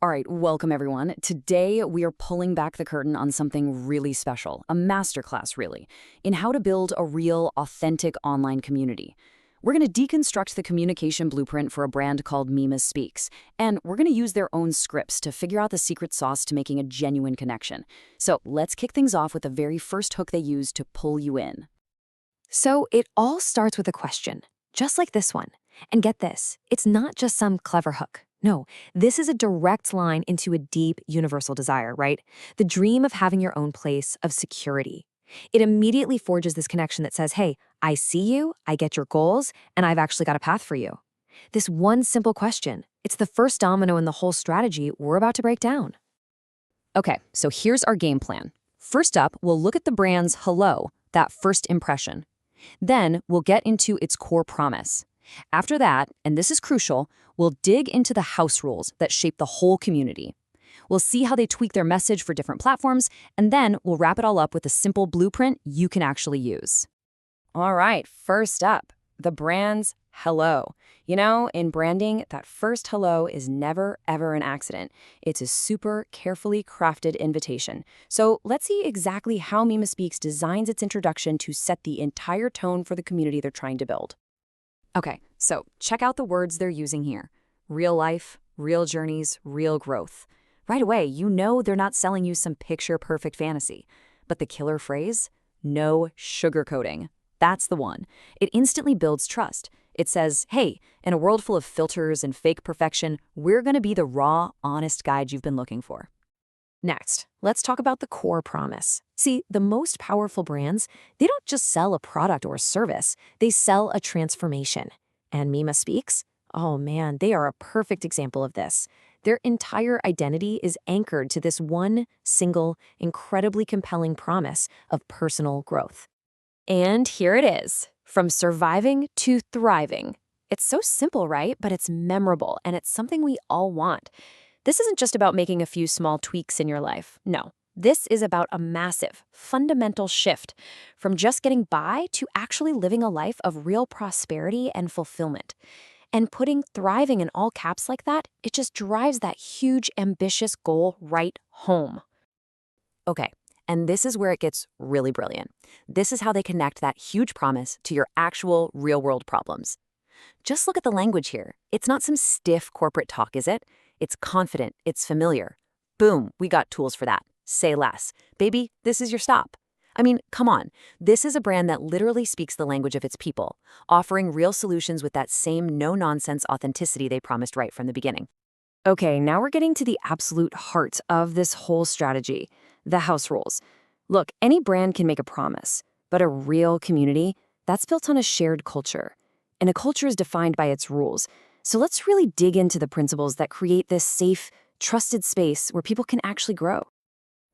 All right, welcome everyone. Today we are pulling back the curtain on something really special, a masterclass really, in how to build a real, authentic online community. We're going to deconstruct the communication blueprint for a brand called Mima Speaks, and we're going to use their own scripts to figure out the secret sauce to making a genuine connection. So let's kick things off with the very first hook they use to pull you in. So it all starts with a question, just like this one. And get this, it's not just some clever hook. No, this is a direct line into a deep universal desire, right? The dream of having your own place of security. It immediately forges this connection that says, hey, I see you, I get your goals, and I've actually got a path for you. This one simple question, it's the first domino in the whole strategy we're about to break down. Okay, so here's our game plan. First up, we'll look at the brand's hello, that first impression. Then we'll get into its core promise. After that, and this is crucial, we'll dig into the house rules that shape the whole community. We'll see how they tweak their message for different platforms, and then we'll wrap it all up with a simple blueprint you can actually use. All right, first up, the brand's hello. You know, in branding, that first hello is never, ever an accident. It's a super carefully crafted invitation. So let's see exactly how Mima Speaks designs its introduction to set the entire tone for the community they're trying to build. Okay, so check out the words they're using here. Real life, real journeys, real growth. Right away, you know they're not selling you some picture-perfect fantasy. But the killer phrase? No sugarcoating. That's the one. It instantly builds trust. It says, hey, in a world full of filters and fake perfection, we're going to be the raw, honest guide you've been looking for. Next, let's talk about the core promise. See, the most powerful brands, they don't just sell a product or a service, they sell a transformation. And Mima Speaks? Oh man, they are a perfect example of this. Their entire identity is anchored to this one single, incredibly compelling promise of personal growth. And here it is, from surviving to thriving. It's so simple, right? But it's memorable, and it's something we all want. This isn't just about making a few small tweaks in your life. No, this is about a massive, fundamental shift from just getting by to actually living a life of real prosperity and fulfillment. And putting thriving in all caps like that, it just drives that huge, ambitious goal right home. Okay, and this is where it gets really brilliant. This is how they connect that huge promise to your actual real-world problems. Just look at the language here. It's not some stiff corporate talk, is it? It's confident, it's familiar. Boom, we got tools for that. Say less. Baby, this is your stop. I mean, come on. This is a brand that literally speaks the language of its people, offering real solutions with that same no-nonsense authenticity they promised right from the beginning. Okay, now we're getting to the absolute heart of this whole strategy, the house rules. Look, any brand can make a promise, but a real community, that's built on a shared culture. And a culture is defined by its rules. So let's really dig into the principles that create this safe, trusted space where people can actually grow.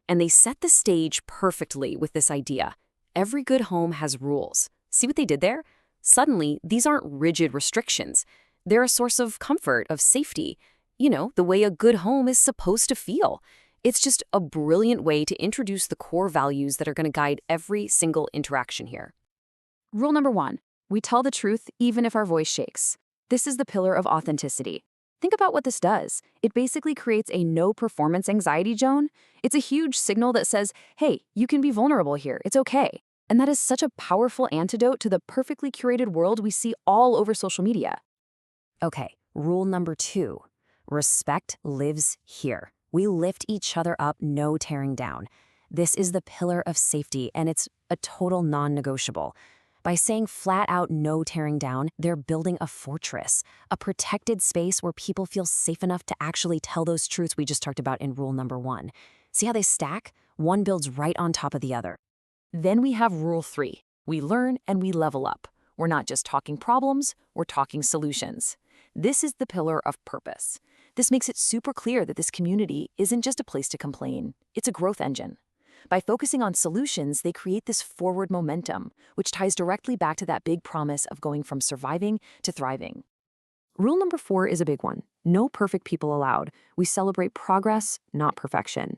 And they set the stage perfectly with this idea. Every good home has rules. See what they did there? Suddenly, these aren't rigid restrictions. They're a source of comfort, of safety. You know, the way a good home is supposed to feel. It's just a brilliant way to introduce the core values that are going to guide every single interaction here. Rule number 1, we tell the truth even if our voice shakes. This is the pillar of authenticity. Think about what this does. It basically creates a no performance anxiety zone. It's a huge signal that says, hey, you can be vulnerable here. It's okay. And that is such a powerful antidote to the perfectly curated world we see all over social media. Okay, rule number 2. Respect lives here. We lift each other up, no tearing down. This is the pillar of safety, and it's a total non-negotiable. By saying flat out no tearing down, they're building a fortress, a protected space where people feel safe enough to actually tell those truths we just talked about in rule number 1. See how they stack? One builds right on top of the other. Then we have rule 3. We learn and we level up. We're not just talking problems, we're talking solutions. This is the pillar of purpose. This makes it super clear that this community isn't just a place to complain, it's a growth engine. By focusing on solutions, they create this forward momentum, which ties directly back to that big promise of going from surviving to thriving. Rule number 4 is a big one. No perfect people allowed. We celebrate progress, not perfection.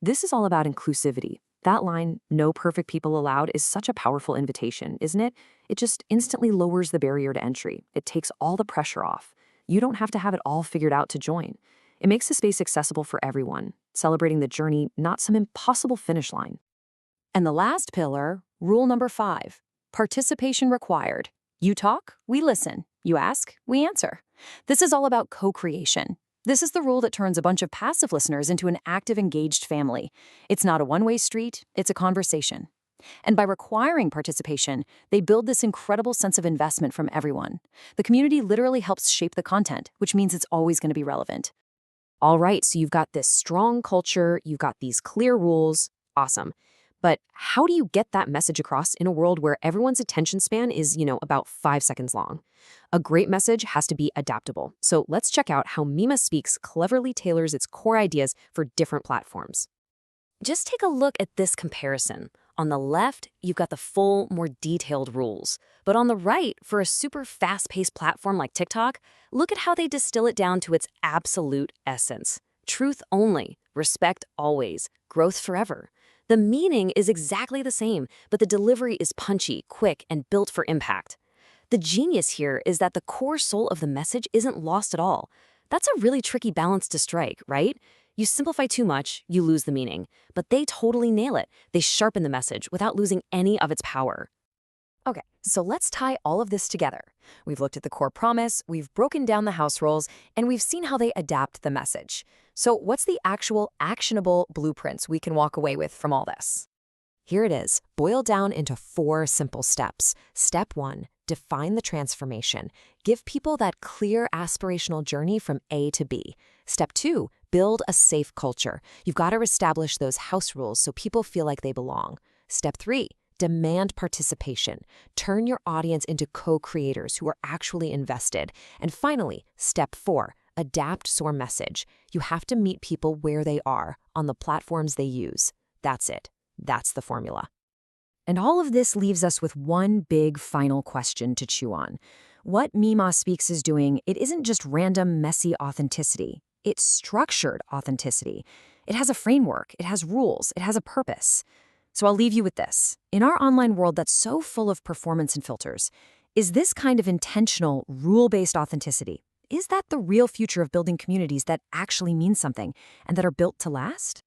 This is all about inclusivity. That line, no perfect people allowed, is such a powerful invitation, isn't it? It just instantly lowers the barrier to entry. It takes all the pressure off. You don't have to have it all figured out to join. It makes the space accessible for everyone, celebrating the journey, not some impossible finish line. And the last pillar, rule number 5, participation required. You talk, we listen. You ask, we answer. This is all about co-creation. This is the rule that turns a bunch of passive listeners into an active, engaged family. It's not a one-way street, it's a conversation. And by requiring participation, they build this incredible sense of investment from everyone. The community literally helps shape the content, which means it's always going to be relevant. All right, so you've got this strong culture, you've got these clear rules. Awesome. But how do you get that message across in a world where everyone's attention span is, about 5 seconds long? A great message has to be adaptable. So let's check out how Mima Speaks cleverly tailors its core ideas for different platforms. Just take a look at this comparison. On the left, you've got the full, more detailed rules. But on the right, for a super fast-paced platform like TikTok, look at how they distill it down to its absolute essence. Truth only, respect always, growth forever. The meaning is exactly the same, but the delivery is punchy, quick, and built for impact. The genius here is that the core soul of the message isn't lost at all. That's a really tricky balance to strike, right? You simplify too much, you lose the meaning. But they totally nail it. They sharpen the message without losing any of its power. Okay, so let's tie all of this together. We've looked at the core promise, we've broken down the house rules, and we've seen how they adapt the message. So what's the actual actionable blueprints we can walk away with from all this? Here it is, boiled down into 4 simple steps. Step 1, define the transformation. Give people that clear aspirational journey from A to B. Step 2, build a safe culture. You've got to establish those house rules so people feel like they belong. Step 3, demand participation. Turn your audience into co-creators who are actually invested. And finally, step 4, adapt your message. You have to meet people where they are, on the platforms they use. That's it. That's the formula. And all of this leaves us with one big final question to chew on. What Mima Speaks is doing, it isn't just random, messy authenticity. It's structured authenticity. It has a framework, it has rules, it has a purpose. So I'll leave you with this. In our online world that's so full of performance and filters, is this kind of intentional, rule-based authenticity, is that the real future of building communities that actually mean something and that are built to last?